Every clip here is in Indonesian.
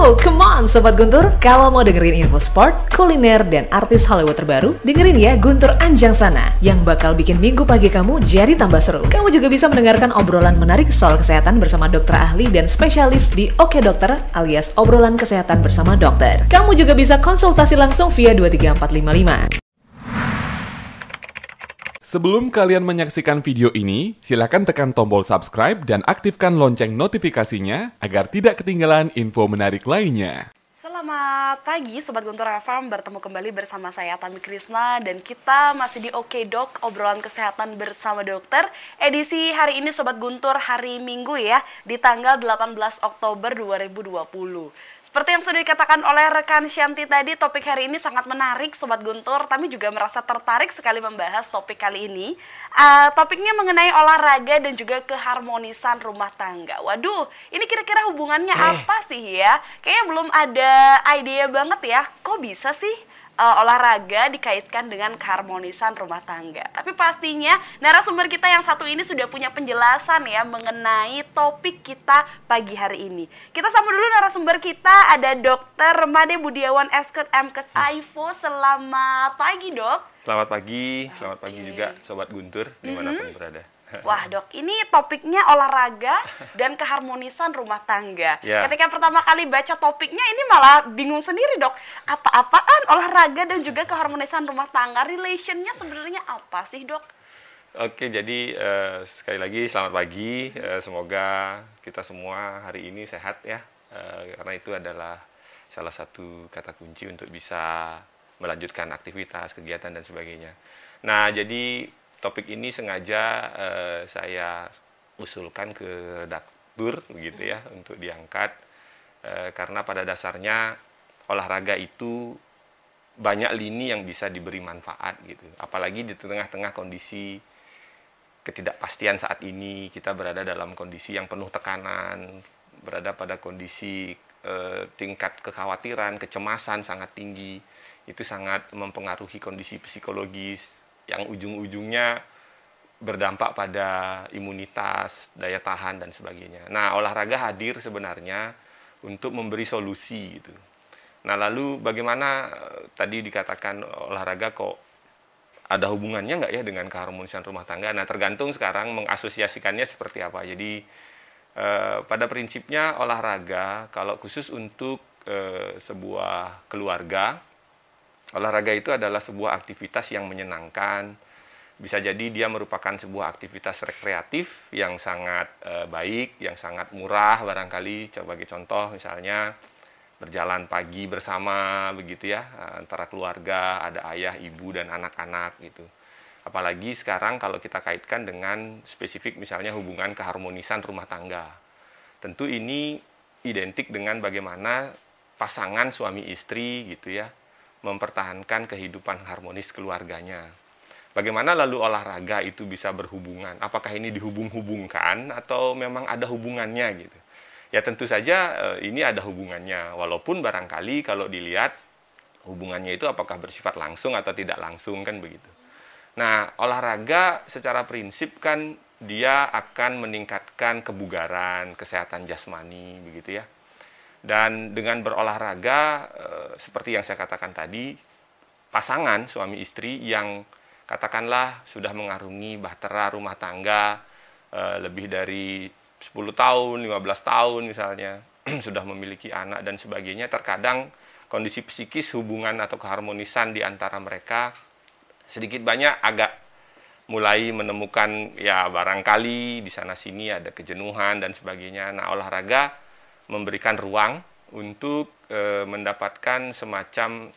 Oh, come on Sobat Guntur. Kalau mau dengerin info sport, kuliner, dan artis Hollywood terbaru, dengerin ya Guntur Anjang Sana, yang bakal bikin minggu pagi kamu jadi tambah seru. Kamu juga bisa mendengarkan obrolan menarik soal kesehatan bersama dokter ahli dan spesialis di Oke Dokter, alias obrolan kesehatan bersama dokter. Kamu juga bisa konsultasi langsung via 23455. Sebelum kalian menyaksikan video ini, silakan tekan tombol subscribe dan aktifkan lonceng notifikasinya agar tidak ketinggalan info menarik lainnya. Selamat pagi Sobat Guntur FM, bertemu kembali bersama saya Tami Krisna dan kita masih di Oke Dok, obrolan kesehatan bersama dokter. Edisi hari ini Sobat Guntur hari Minggu ya, di tanggal 18 Oktober 2020. Seperti yang sudah dikatakan oleh rekan Shanti tadi, topik hari ini sangat menarik Sobat Guntur. Kami juga merasa tertarik sekali membahas topik kali ini. Topiknya mengenai olahraga dan juga keharmonisan rumah tangga. Waduh, ini kira-kira hubungannya apa sih ya? Kayaknya belum ada ide banget ya. Kok bisa sih olahraga dikaitkan dengan keharmonisan rumah tangga? Tapi pastinya narasumber kita yang satu ini sudah punya penjelasan ya mengenai topik kita pagi hari ini. Kita sambut dulu narasumber kita, ada Dr. Made Budiawan Eskut MKes AIFO. Selamat pagi dok. Selamat pagi juga Sobat Guntur dimanapun berada. Wah dok, ini topiknya olahraga dan keharmonisan rumah tangga. Ya. Ketika pertama kali baca topiknya ini malah bingung sendiri dok. Apa-apaan olahraga dan juga keharmonisan rumah tangga? Relationnya sebenarnya apa sih dok? Oke, jadi sekali lagi selamat pagi. Semoga kita semua hari ini sehat ya. Karena itu adalah salah satu kata kunci untuk bisa melanjutkan aktivitas, kegiatan dan sebagainya. Nah, jadi topik ini sengaja saya usulkan ke Daktur begitu ya untuk diangkat karena pada dasarnya olahraga itu banyak lini yang bisa diberi manfaat gitu. Apalagi di tengah-tengah kondisi ketidakpastian saat ini, kita berada dalam kondisi yang penuh tekanan, berada pada kondisi tingkat kekhawatiran, kecemasan sangat tinggi. Itu sangat mempengaruhi kondisi psikologis yang ujung-ujungnya berdampak pada imunitas, daya tahan, dan sebagainya. Nah, olahraga hadir sebenarnya untuk memberi solusi gitu. Nah, lalu bagaimana tadi dikatakan olahraga kok ada hubungannya nggak ya dengan keharmonisan rumah tangga? Nah, tergantung sekarang mengasosiasikannya seperti apa. Jadi, pada prinsipnya olahraga, kalau khusus untuk sebuah keluarga, olahraga itu adalah sebuah aktivitas yang menyenangkan. Bisa jadi dia merupakan sebuah aktivitas rekreatif yang sangat baik, yang sangat murah barangkali. Sebagai contoh misalnya berjalan pagi bersama begitu ya, antara keluarga, ada ayah, ibu, dan anak-anak gitu. Apalagi sekarang kalau kita kaitkan dengan spesifik misalnya hubungan keharmonisan rumah tangga. Tentu ini identik dengan bagaimana pasangan suami istri gitu ya, mempertahankan kehidupan harmonis keluarganya. Bagaimana lalu olahraga itu bisa berhubungan? Apakah ini dihubung-hubungkan atau memang ada hubungannya gitu? Ya tentu saja ini ada hubungannya. Walaupun barangkali kalau dilihat hubungannya itu apakah bersifat langsung atau tidak langsung kan begitu. Nah, olahraga secara prinsip kan dia akan meningkatkan kebugaran, kesehatan jasmani begitu ya. Dan dengan berolahraga, seperti yang saya katakan tadi, pasangan suami istri yang katakanlah sudah mengarungi bahtera rumah tangga lebih dari 10 tahun, 15 tahun misalnya, sudah memiliki anak dan sebagainya, terkadang kondisi psikis hubungan atau keharmonisan di antara mereka sedikit banyak agak mulai menemukan ya barangkali di sana-sini ada kejenuhan dan sebagainya. Nah, olahraga memberikan ruang untuk mendapatkan semacam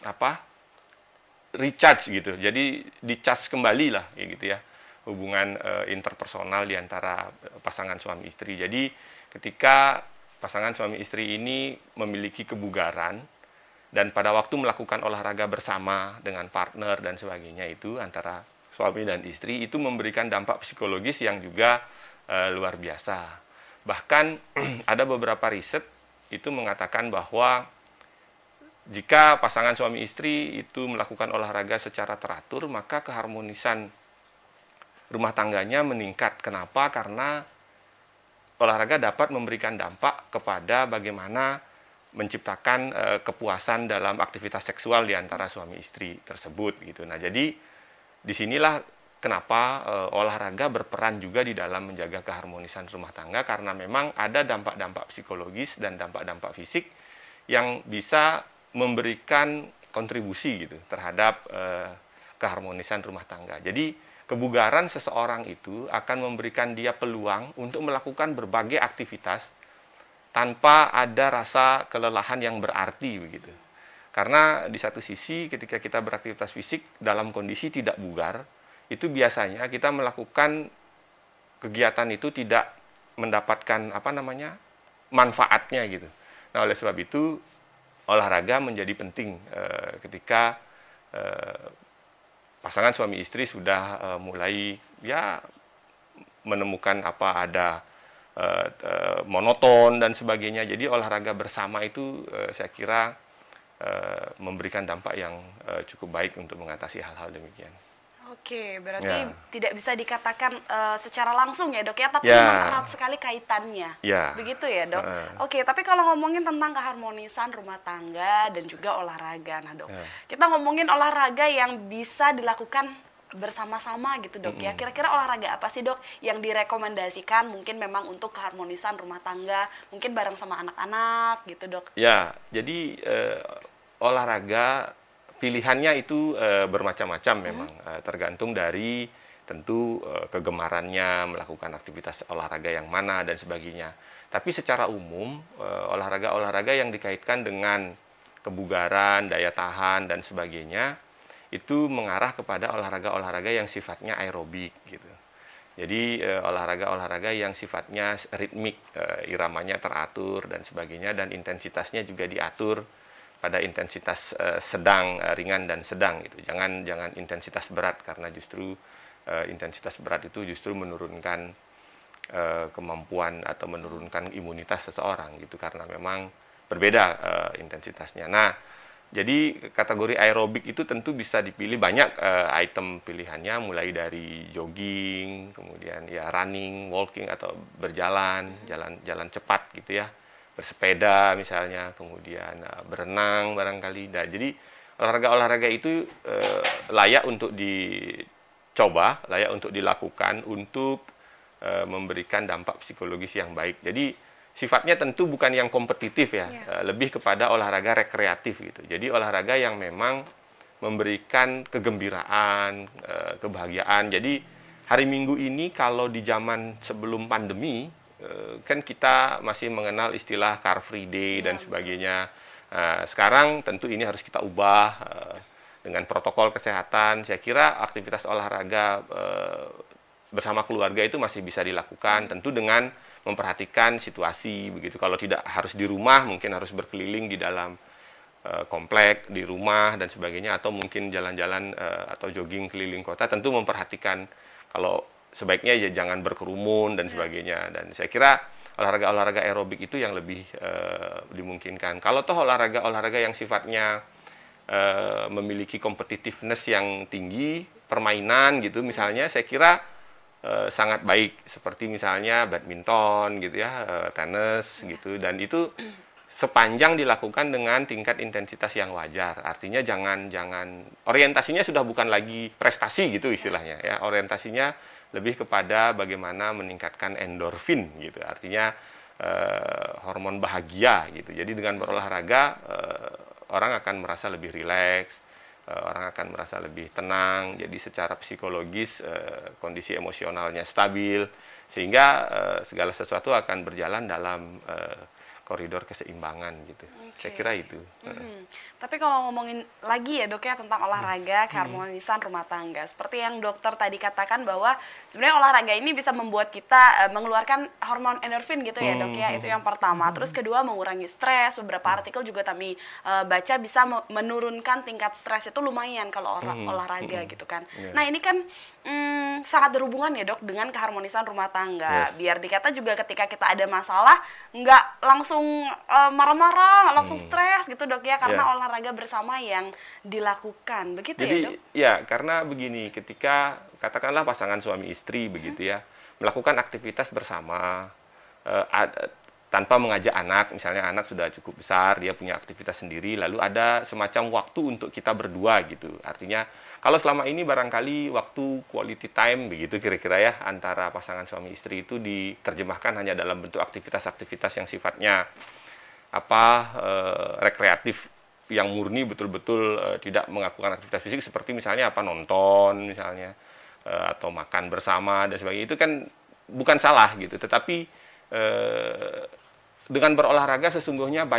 recharge gitu. Jadi di-charge kembali lah gitu ya. Hubungan interpersonal di antara pasangan suami istri. Jadi ketika pasangan suami istri ini memiliki kebugaran dan pada waktu melakukan olahraga bersama dengan partner dan sebagainya itu antara suami dan istri itu memberikan dampak psikologis yang juga luar biasa. Bahkan ada beberapa riset itu mengatakan bahwa jika pasangan suami istri itu melakukan olahraga secara teratur, maka keharmonisan rumah tangganya meningkat. Kenapa? Karena olahraga dapat memberikan dampak kepada bagaimana menciptakan kepuasan dalam aktivitas seksual di antara suami istri tersebut gitu. Nah, jadi disinilah kenapa olahraga berperan juga di dalam menjaga keharmonisan rumah tangga, karena memang ada dampak-dampak psikologis dan dampak-dampak fisik yang bisa memberikan kontribusi gitu terhadap keharmonisan rumah tangga. Jadi kebugaran seseorang itu akan memberikan dia peluang untuk melakukan berbagai aktivitas tanpa ada rasa kelelahan yang berarti begitu. Karena di satu sisi ketika kita beraktivitas fisik dalam kondisi tidak bugar, itu biasanya kita melakukan kegiatan itu tidak mendapatkan manfaatnya gitu. Nah, oleh sebab itu olahraga menjadi penting ketika pasangan suami istri sudah mulai menemukan ada monoton dan sebagainya. Jadi olahraga bersama itu saya kira memberikan dampak yang cukup baik untuk mengatasi hal-hal demikian. Oke, berarti tidak bisa dikatakan secara langsung ya dok ya, tapi memang erat sekali kaitannya. Begitu ya dok? Oke, tapi kalau ngomongin tentang keharmonisan rumah tangga dan juga olahraga, nah dok, kita ngomongin olahraga yang bisa dilakukan bersama-sama gitu dok ya. Kira-kira olahraga apa sih dok yang direkomendasikan mungkin memang untuk keharmonisan rumah tangga, mungkin bareng sama anak-anak gitu dok? Ya, jadi olahraga pilihannya itu bermacam-macam memang, tergantung dari tentu kegemarannya melakukan aktivitas olahraga yang mana dan sebagainya. Tapi secara umum olahraga-olahraga yang dikaitkan dengan kebugaran, daya tahan dan sebagainya itu mengarah kepada olahraga-olahraga yang sifatnya aerobik gitu. Jadi olahraga-olahraga yang sifatnya ritmik, iramanya teratur dan sebagainya, dan intensitasnya juga diatur pada intensitas sedang, ringan dan sedang gitu. Jangan intensitas berat, karena justru intensitas berat itu justru menurunkan kemampuan atau menurunkan imunitas seseorang gitu, karena memang berbeda intensitasnya. Nah, jadi kategori aerobik itu tentu bisa dipilih banyak item pilihannya, mulai dari jogging, kemudian running, walking atau berjalan, jalan cepat gitu ya, bersepeda misalnya, kemudian berenang barangkali. Nah, jadi olahraga-olahraga itu layak untuk dicoba, layak untuk dilakukan untuk memberikan dampak psikologis yang baik. Jadi sifatnya tentu bukan yang kompetitif ya, lebih kepada olahraga rekreatif gitu. Jadi olahraga yang memang memberikan kegembiraan, kebahagiaan. Jadi hari Minggu ini kalau di zaman sebelum pandemi, kan kita masih mengenal istilah Car Free Day dan sebagainya. Sekarang tentu ini harus kita ubah dengan protokol kesehatan. Saya kira aktivitas olahraga bersama keluarga itu masih bisa dilakukan, tentu dengan memperhatikan situasi begitu. Kalau tidak harus di rumah, mungkin harus berkeliling di dalam komplek, di rumah dan sebagainya, atau mungkin jalan-jalan atau jogging keliling kota. Tentu memperhatikan kalau sebaiknya ya jangan berkerumun dan sebagainya. Dan saya kira olahraga-olahraga aerobik itu yang lebih dimungkinkan. Kalau toh olahraga-olahraga yang sifatnya memiliki competitiveness yang tinggi, permainan gitu misalnya, saya kira sangat baik, seperti misalnya badminton gitu ya, tenis gitu, dan itu sepanjang dilakukan dengan tingkat intensitas yang wajar. Artinya jangan orientasinya sudah bukan lagi prestasi gitu istilahnya ya, orientasinya lebih kepada bagaimana meningkatkan endorfin gitu, artinya hormon bahagia gitu. Jadi dengan berolahraga orang akan merasa lebih rileks, orang akan merasa lebih tenang, jadi secara psikologis kondisi emosionalnya stabil, sehingga segala sesuatu akan berjalan dalam koridor keseimbangan gitu. Saya kira itu. Tapi kalau ngomongin lagi ya dok ya tentang olahraga, keharmonisan rumah tangga, seperti yang dokter tadi katakan bahwa sebenarnya olahraga ini bisa membuat kita mengeluarkan hormon endorfin gitu ya dok ya, itu yang pertama. Terus kedua, mengurangi stres. Beberapa artikel juga kami baca bisa menurunkan tingkat stres itu lumayan kalau olahraga gitu kan. Nah ini kan sangat berhubungan ya dok dengan keharmonisan rumah tangga. Biar dikata juga ketika kita ada masalah nggak langsung marah-marah, nggak langsung stres gitu dok ya, karena olahraga bersama yang dilakukan, begitu. Jadi, ya dok? Ya, karena begini, ketika katakanlah pasangan suami istri begitu ya, melakukan aktivitas bersama, tanpa mengajak anak. Misalnya anak sudah cukup besar, dia punya aktivitas sendiri, lalu ada semacam waktu untuk kita berdua gitu. Artinya kalau selama ini barangkali waktu quality time begitu kira-kira ya antara pasangan suami istri itu diterjemahkan hanya dalam bentuk aktivitas-aktivitas yang sifatnya rekreatif, yang murni betul-betul tidak melakukan aktivitas fisik, seperti misalnya nonton misalnya, atau makan bersama dan sebagainya. Itu kan bukan salah gitu, tetapi dengan berolahraga sesungguhnya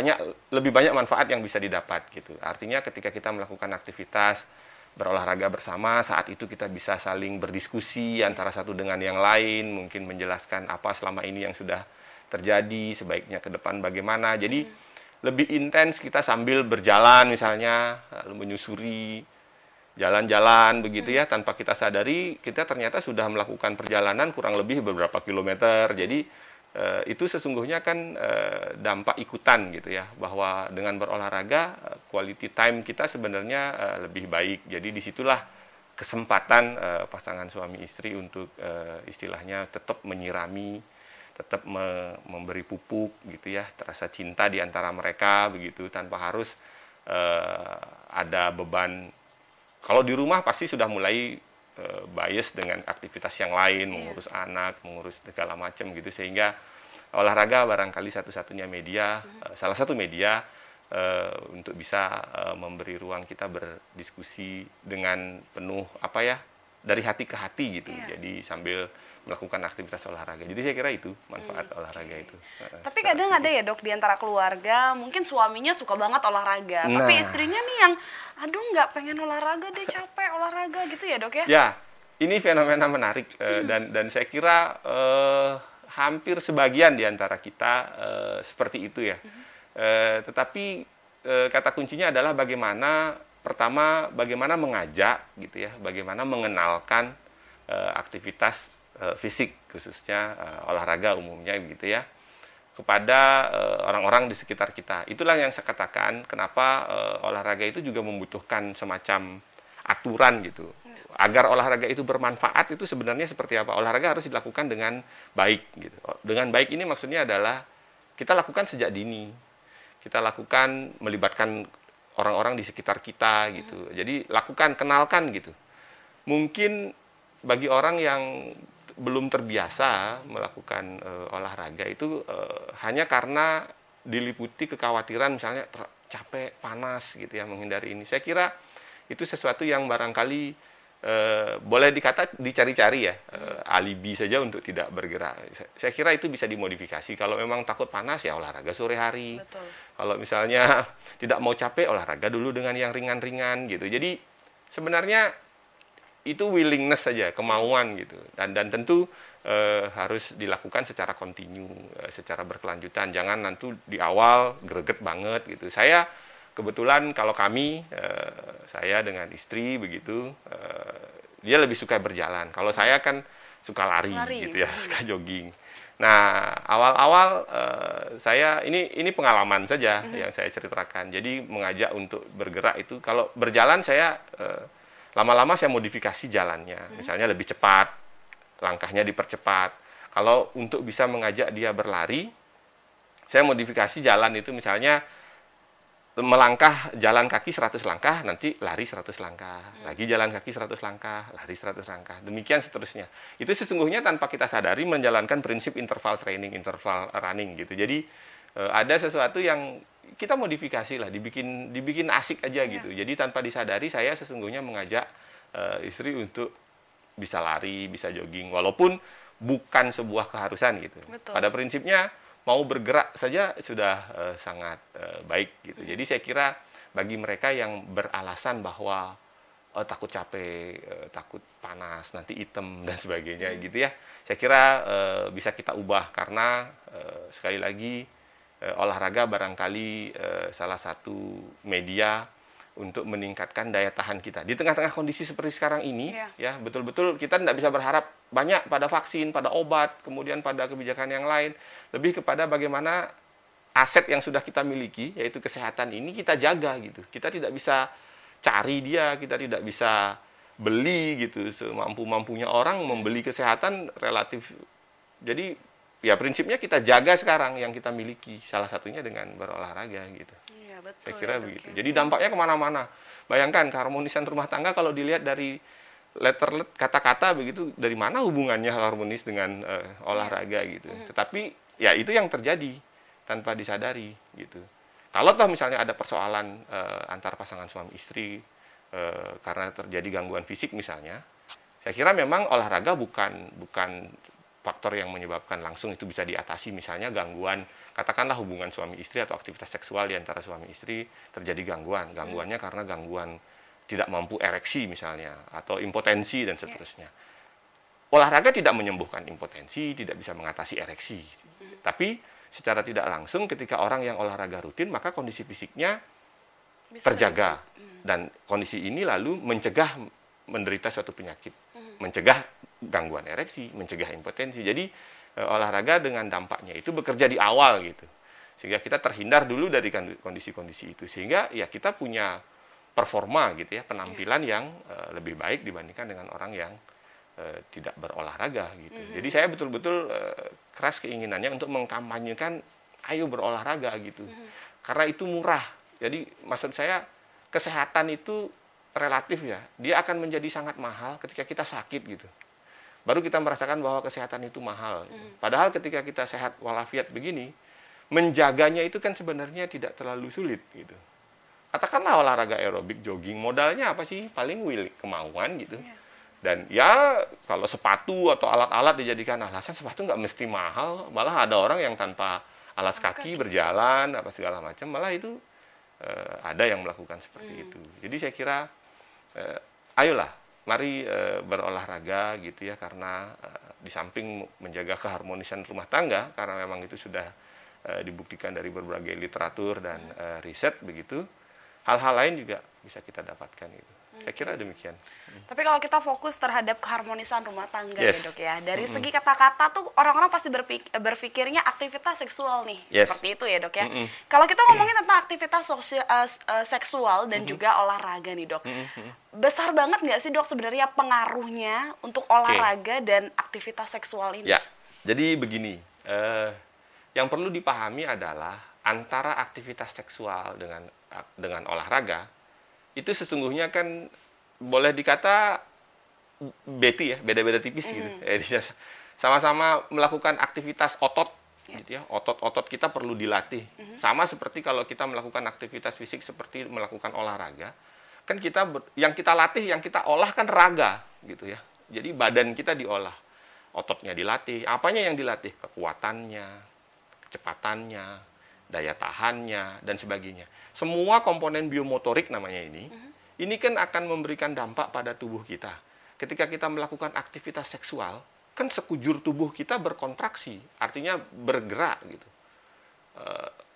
lebih banyak manfaat yang bisa didapat gitu. Artinya ketika kita melakukan aktivitas berolahraga bersama, saat itu kita bisa saling berdiskusi antara satu dengan yang lain, mungkin menjelaskan apa selama ini yang sudah terjadi, sebaiknya ke depan bagaimana. Jadi lebih intens kita sambil berjalan misalnya, lalu menyusuri jalan-jalan begitu ya, tanpa kita sadari kita ternyata sudah melakukan perjalanan kurang lebih beberapa kilometer. Jadi itu sesungguhnya kan dampak ikutan gitu ya, bahwa dengan berolahraga quality time kita sebenarnya lebih baik. Jadi disitulah kesempatan pasangan suami istri untuk istilahnya tetap menyirami, tetap memberi pupuk gitu ya, terasa cinta di antara mereka begitu, tanpa harus ada beban. Kalau di rumah pasti sudah mulai bias dengan aktivitas yang lain, mengurus anak, mengurus segala macam gitu, sehingga olahraga barangkali satu-satunya media, salah satu media untuk bisa memberi ruang kita berdiskusi dengan penuh dari hati ke hati gitu. Jadi sambil melakukan aktivitas olahraga. Jadi saya kira itu manfaat olahraga itu. Tapi kadang ada ya dok, di antara keluarga mungkin suaminya suka banget olahraga, tapi istrinya nih yang aduh nggak pengen olahraga deh, capek olahraga gitu ya dok ya? Ya, ini fenomena menarik dan saya kira hampir sebagian di antara kita seperti itu ya. Tetapi kata kuncinya adalah bagaimana mengajak gitu ya, bagaimana mengenalkan aktivitas fisik, khususnya olahraga umumnya gitu ya, kepada orang-orang di sekitar kita. Itulah yang saya katakan kenapa olahraga itu juga membutuhkan semacam aturan gitu. Agar olahraga itu bermanfaat itu sebenarnya seperti apa? Olahraga harus dilakukan dengan baik gitu. Dengan baik ini maksudnya adalah kita lakukan sejak dini. Kita lakukan melibatkan orang-orang di sekitar kita gitu. Jadi lakukan, kenalkan gitu. Mungkin bagi orang yang belum terbiasa melakukan olahraga itu hanya karena diliputi kekhawatiran misalnya capek, panas gitu ya, menghindari ini. Saya kira itu sesuatu yang barangkali boleh dicari-cari ya, alibi saja untuk tidak bergerak. Saya kira itu bisa dimodifikasi. Kalau memang takut panas ya olahraga sore hari. Betul. Kalau misalnya tidak mau capek, olahraga dulu dengan yang ringan-ringan gitu. Jadi sebenarnya itu willingness saja, kemauan gitu. Dan tentu harus dilakukan secara kontinu, secara berkelanjutan. Jangan nanti di awal greget banget gitu. Saya kebetulan kalau kami, saya dengan istri begitu, dia lebih suka berjalan. Kalau saya kan suka lari. Gitu ya, suka jogging. Nah, awal-awal saya ini pengalaman saja yang saya ceritakan. Jadi mengajak untuk bergerak itu, kalau berjalan saya lama-lama saya modifikasi jalannya. Misalnya lebih cepat, langkahnya dipercepat. Kalau untuk bisa mengajak dia berlari, saya modifikasi jalan itu misalnya melangkah jalan kaki 100 langkah, nanti lari 100 langkah. Lagi jalan kaki 100 langkah, lari 100 langkah. Demikian seterusnya. Itu sesungguhnya tanpa kita sadari menjalankan prinsip interval training, interval running gitu. Jadi ada sesuatu yang kita modifikasi lah, dibikin asik aja gitu. Jadi tanpa disadari saya sesungguhnya mengajak istri untuk bisa lari, bisa jogging, walaupun bukan sebuah keharusan gitu. Betul. Pada prinsipnya mau bergerak saja sudah sangat baik gitu. Jadi saya kira bagi mereka yang beralasan bahwa takut capek, takut panas, nanti hitam dan sebagainya gitu ya, saya kira bisa kita ubah karena sekali lagi olahraga barangkali salah satu media untuk meningkatkan daya tahan kita. Di tengah-tengah kondisi seperti sekarang ini, ya betul-betul kita tidak bisa berharap banyak pada vaksin, pada obat, kemudian pada kebijakan yang lain. Lebih kepada bagaimana aset yang sudah kita miliki, yaitu kesehatan ini kita jaga gitu. Kita tidak bisa cari dia, kita tidak bisa beli gitu. Semampu-mampunya orang membeli kesehatan relatif. Jadi ya prinsipnya kita jaga sekarang yang kita miliki, salah satunya dengan berolahraga gitu. Iya, betul. Saya kira ya, Dok, begitu. ya. Jadi dampaknya kemana-mana. Bayangkan keharmonisan rumah tangga kalau dilihat dari letterlet kata-kata begitu, dari mana hubungannya harmonis dengan olahraga gitu. Tetapi ya itu yang terjadi tanpa disadari gitu. Kalau toh misalnya ada persoalan antar pasangan suami istri karena terjadi gangguan fisik misalnya, saya kira memang olahraga bukan faktor yang menyebabkan langsung itu bisa diatasi, misalnya gangguan, katakanlah hubungan suami istri atau aktivitas seksual di antara suami istri terjadi gangguannya karena gangguan tidak mampu ereksi misalnya, atau impotensi dan seterusnya. Olahraga tidak menyembuhkan impotensi, tidak bisa mengatasi ereksi. Tapi secara tidak langsung ketika orang yang olahraga rutin, maka kondisi fisiknya Bisa terjaga. Dan kondisi ini lalu mencegah menderita suatu penyakit, mencegah gangguan ereksi, mencegah impotensi. Jadi olahraga dengan dampaknya itu bekerja di awal gitu, sehingga kita terhindar dulu dari kondisi-kondisi itu, sehingga ya kita punya performa gitu ya, penampilan yang lebih baik dibandingkan dengan orang yang tidak berolahraga gitu. Jadi saya betul-betul keras keinginannya untuk mengkampanyekan ayo berolahraga gitu, karena itu murah. Jadi maksud saya kesehatan itu relatif ya, dia akan menjadi sangat mahal ketika kita sakit gitu. Baru kita merasakan bahwa kesehatan itu mahal. Padahal ketika kita sehat walafiat begini, menjaganya itu kan sebenarnya tidak terlalu sulit gitu. Katakanlah olahraga aerobik, jogging, modalnya apa sih? Paling kemauan gitu. Dan ya kalau sepatu atau alat-alat dijadikan alasan, sepatu nggak mesti mahal. Malah ada orang yang tanpa alas kaki berjalan, apa segala macam, malah itu ada yang melakukan seperti itu. Jadi saya kira ayolah, mari berolahraga gitu ya, karena di samping menjaga keharmonisan rumah tangga, karena memang itu sudah dibuktikan dari berbagai literatur dan riset begitu, hal-hal lain juga bisa kita dapatkan gitu. Saya kira demikian. Tapi kalau kita fokus terhadap keharmonisan rumah tangga ya Yes. Dok ya, dari segi kata-kata tuh orang-orang pasti berpikirnya aktivitas seksual nih, Yes. seperti itu ya Dok ya. Kalau kita ngomongin tentang aktivitas seksual dan juga olahraga nih Dok, besar banget nggak sih Dok sebenarnya pengaruhnya untuk olahraga dan aktivitas seksual ini? Ya, jadi begini, yang perlu dipahami adalah antara aktivitas seksual dengan olahraga itu sesungguhnya kan boleh dikata beda-beda tipis gitu. Sama-sama melakukan aktivitas otot, gitu ya. Otot-otot kita perlu dilatih. Sama seperti kalau kita melakukan aktivitas fisik seperti melakukan olahraga, kan yang kita latih, yang kita olah kan raga, gitu ya. Jadi badan kita diolah, ototnya dilatih. Apanya yang dilatih? Kekuatannya, kecepatannya, daya tahannya, dan sebagainya. Semua komponen biomotorik namanya ini kan akan memberikan dampak pada tubuh kita. Ketika kita melakukan aktivitas seksual, kan sekujur tubuh kita berkontraksi, artinya bergerak gitu.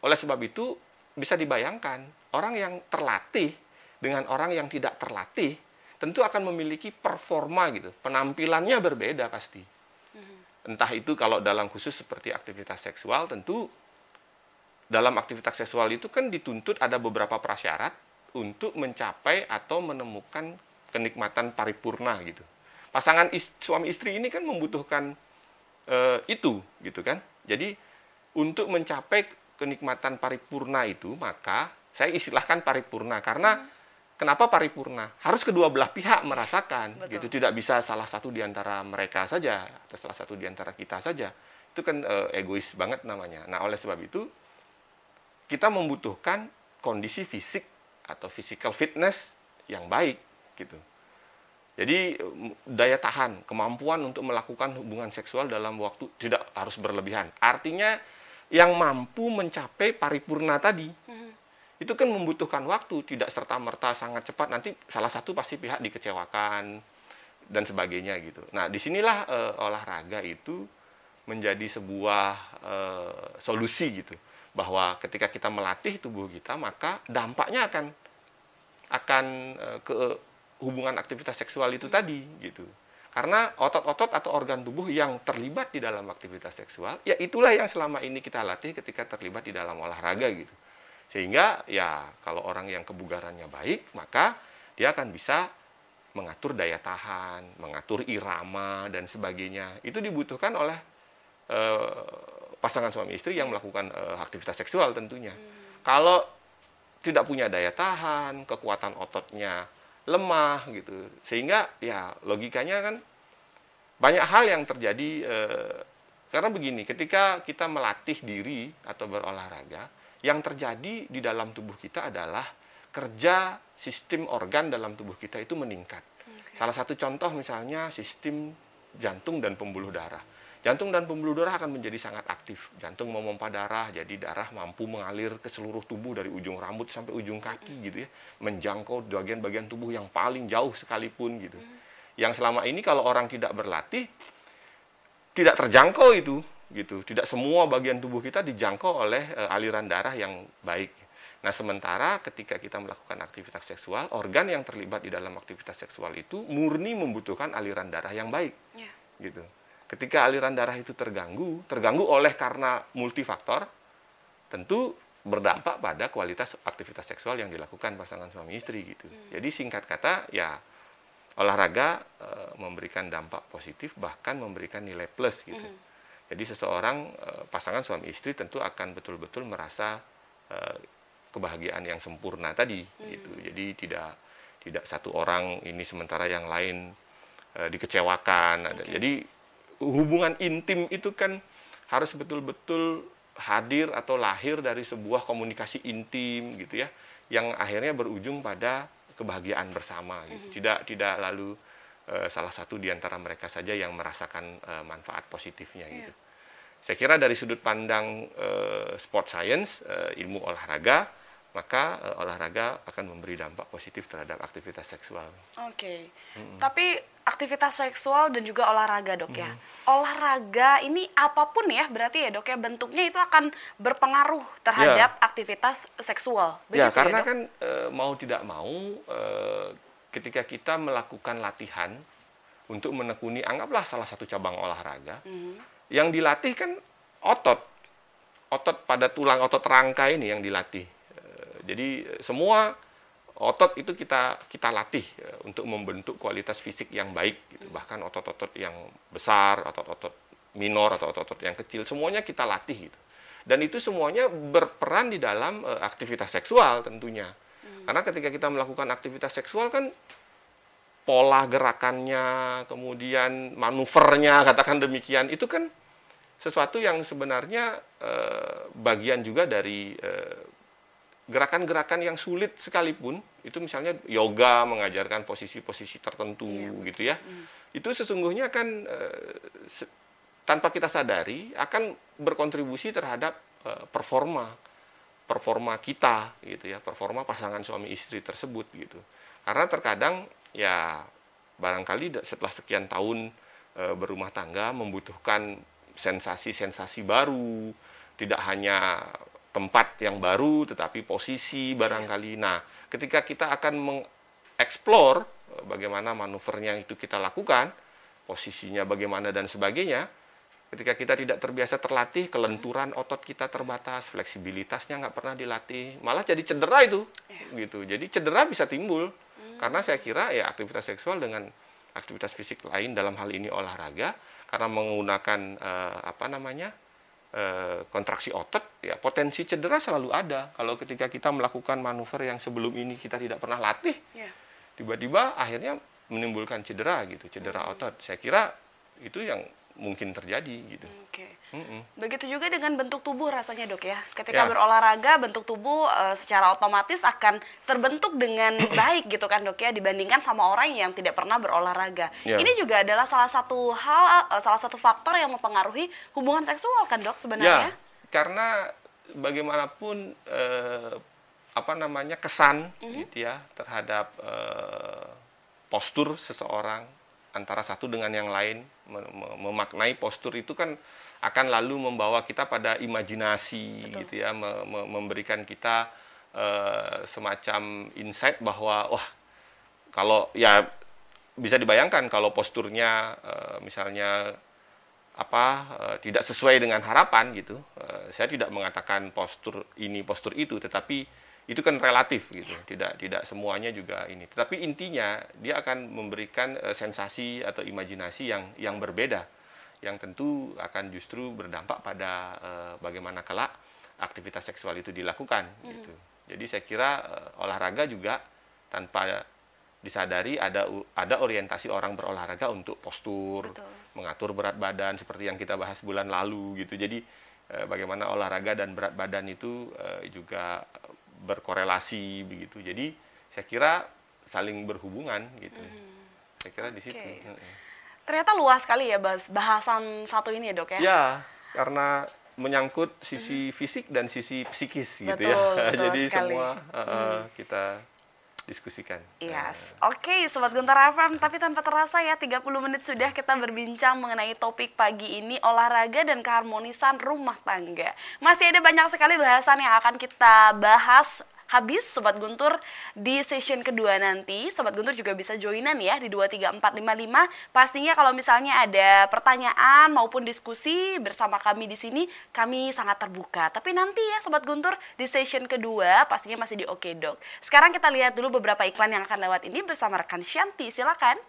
Oleh sebab itu, bisa dibayangkan, orang yang terlatih dengan orang yang tidak terlatih, tentu akan memiliki performa gitu, penampilannya berbeda pasti. Entah itu kalau dalam khusus seperti aktivitas seksual, tentu dalam aktivitas seksual itu kan dituntut ada beberapa prasyarat untuk mencapai atau menemukan kenikmatan paripurna gitu. Pasangan suami istri ini kan membutuhkan itu gitu kan. Jadi untuk mencapai kenikmatan paripurna itu, maka saya istilahkan paripurna karena kenapa paripurna? Harus kedua belah pihak merasakan. Betul. Gitu. Tidak bisa salah satu di antara mereka saja atau salah satu di antara kita saja. Itu kan egois banget namanya. Nah, oleh sebab itu kita membutuhkan kondisi fisik atau physical fitness yang baik gitu. Jadi daya tahan, kemampuan untuk melakukan hubungan seksual dalam waktu tidak harus berlebihan. Artinya yang mampu mencapai paripurna tadi, itu kan membutuhkan waktu, tidak serta-merta sangat cepat. Nanti salah satu pasti pihak dikecewakan dan sebagainya gitu. Nah, disinilah olahraga itu menjadi sebuah solusi gitu. Bahwa ketika kita melatih tubuh kita, maka dampaknya akan ke hubungan aktivitas seksual itu tadi gitu. Karena otot-otot atau organ tubuh yang terlibat di dalam aktivitas seksual, ya itulah yang selama ini kita latih ketika terlibat di dalam olahraga gitu. Sehingga ya kalau orang yang kebugarannya baik, maka dia akan bisa mengatur daya tahan, mengatur irama dan sebagainya. Itu dibutuhkan oleh pasangan suami istri yang melakukan aktivitas seksual tentunya. Kalau tidak punya daya tahan, kekuatan ototnya lemah gitu, sehingga ya logikanya kan banyak hal yang terjadi. Karena begini, ketika kita melatih diri atau berolahraga, yang terjadi di dalam tubuh kita adalah kerja sistem organ dalam tubuh kita itu meningkat. Salah satu contoh misalnya sistem jantung dan pembuluh darah. Jantung dan pembuluh darah akan menjadi sangat aktif. Jantung memompa darah, jadi darah mampu mengalir ke seluruh tubuh dari ujung rambut sampai ujung kaki gitu ya, menjangkau bagian-bagian tubuh yang paling jauh sekalipun gitu. Yang selama ini kalau orang tidak berlatih tidak terjangkau itu gitu. Tidak semua bagian tubuh kita dijangkau oleh aliran darah yang baik. Nah, sementara ketika kita melakukan aktivitas seksual, organ yang terlibat di dalam aktivitas seksual itu murni membutuhkan aliran darah yang baik. Gitu. Ketika aliran darah itu terganggu oleh karena multifaktor, tentu berdampak pada kualitas aktivitas seksual yang dilakukan pasangan suami istri gitu. Jadi singkat kata ya olahraga memberikan dampak positif, bahkan memberikan nilai plus gitu. Jadi seseorang pasangan suami istri tentu akan betul-betul merasa kebahagiaan yang sempurna tadi gitu. Jadi tidak satu orang ini sementara yang lain dikecewakan. Jadi hubungan intim itu kan harus betul-betul hadir atau lahir dari sebuah komunikasi intim gitu ya, yang akhirnya berujung pada kebahagiaan bersama gitu. Tidak lalu salah satu di antara mereka saja yang merasakan manfaat positifnya gitu. Saya kira dari sudut pandang sport science, ilmu olahraga, maka olahraga akan memberi dampak positif terhadap aktivitas seksual. Oke. Tapi aktivitas seksual dan juga olahraga, Dok ya. Olahraga ini apapun ya, berarti ya, Dok ya, bentuknya itu akan berpengaruh terhadap aktivitas seksual. Ya, karena kan mau tidak mau ketika kita melakukan latihan untuk menekuni, anggaplah salah satu cabang olahraga, yang dilatih kan otot pada tulang otot rangka ini yang dilatih. Jadi semua otot itu kita latih untuk membentuk kualitas fisik yang baik gitu. Bahkan otot-otot yang besar, otot-otot minor, atau otot-otot yang kecil, semuanya kita latih gitu. Dan itu semuanya berperan di dalam aktivitas seksual tentunya. Karena ketika kita melakukan aktivitas seksual kan pola gerakannya, kemudian manuvernya, katakan demikian, itu kan sesuatu yang sebenarnya bagian juga dari gerakan-gerakan yang sulit sekalipun, itu misalnya yoga mengajarkan posisi-posisi tertentu gitu ya, itu sesungguhnya kan tanpa kita sadari akan berkontribusi terhadap performa kita gitu ya, performa pasangan suami istri tersebut gitu. Karena terkadang ya barangkali setelah sekian tahun berumah tangga membutuhkan sensasi-sensasi baru, tidak hanya tempat yang baru, tetapi posisi barangkali. Nah, ketika kita akan mengeksplor bagaimana manuvernya itu kita lakukan, posisinya bagaimana dan sebagainya, ketika kita tidak terbiasa terlatih, kelenturan otot kita terbatas, fleksibilitasnya nggak pernah dilatih, malah jadi cedera itu, gitu. Jadi cedera bisa timbul, karena saya kira ya aktivitas seksual dengan aktivitas fisik lain, dalam hal ini olahraga, karena menggunakan kontraksi otot, ya potensi cedera selalu ada. Kalau ketika kita melakukan manuver yang sebelum ini kita tidak pernah latih, tiba-tiba akhirnya menimbulkan cedera gitu, cedera otot. Saya kira itu yang mungkin terjadi gitu. Begitu juga dengan bentuk tubuh rasanya, Dok ya. Ketika berolahraga, bentuk tubuh secara otomatis akan terbentuk dengan baik gitu kan, Dok ya, dibandingkan sama orang yang tidak pernah berolahraga. Ini juga adalah salah satu faktor yang mempengaruhi hubungan seksual kan, Dok, sebenarnya? Karena bagaimanapun kesan gitu ya terhadap postur seseorang antara satu dengan yang lain, memaknai postur itu kan akan lalu membawa kita pada imajinasi. Betul. Gitu ya, memberikan kita semacam insight bahwa kalau ya bisa dibayangkan kalau posturnya misalnya tidak sesuai dengan harapan gitu, saya tidak mengatakan postur ini postur itu, tetapi itu kan relatif gitu, tidak semuanya juga ini. Tetapi intinya dia akan memberikan sensasi atau imajinasi yang berbeda, yang tentu akan justru berdampak pada bagaimana kelak aktivitas seksual itu dilakukan gitu. Jadi saya kira olahraga juga tanpa disadari ada orientasi orang berolahraga untuk postur, mengatur berat badan seperti yang kita bahas bulan lalu gitu. Jadi bagaimana olahraga dan berat badan itu juga berkorelasi begitu. Jadi saya kira saling berhubungan gitu. Saya kira di situ. Ternyata luas sekali ya bahasan satu ini ya, Dok ya. Ya, karena menyangkut sisi fisik dan sisi psikis gitu betul, ya. Betul Jadi sekali. semua kita diskusikan. Yes. Oke, Sobat Guntur FM, tapi tanpa terasa ya 30 menit sudah kita berbincang mengenai topik pagi ini, olahraga dan keharmonisan rumah tangga. Masih ada banyak sekali bahasan yang akan kita bahas habis Sobat Guntur di session kedua nanti. Sobat Guntur juga bisa joinan ya di 23455. Pastinya kalau misalnya ada pertanyaan maupun diskusi bersama kami di sini, kami sangat terbuka. Tapi nanti ya Sobat Guntur di session kedua pastinya masih di Oke Dok. Sekarang kita lihat dulu beberapa iklan yang akan lewat ini bersama rekan Shanti. Silakan.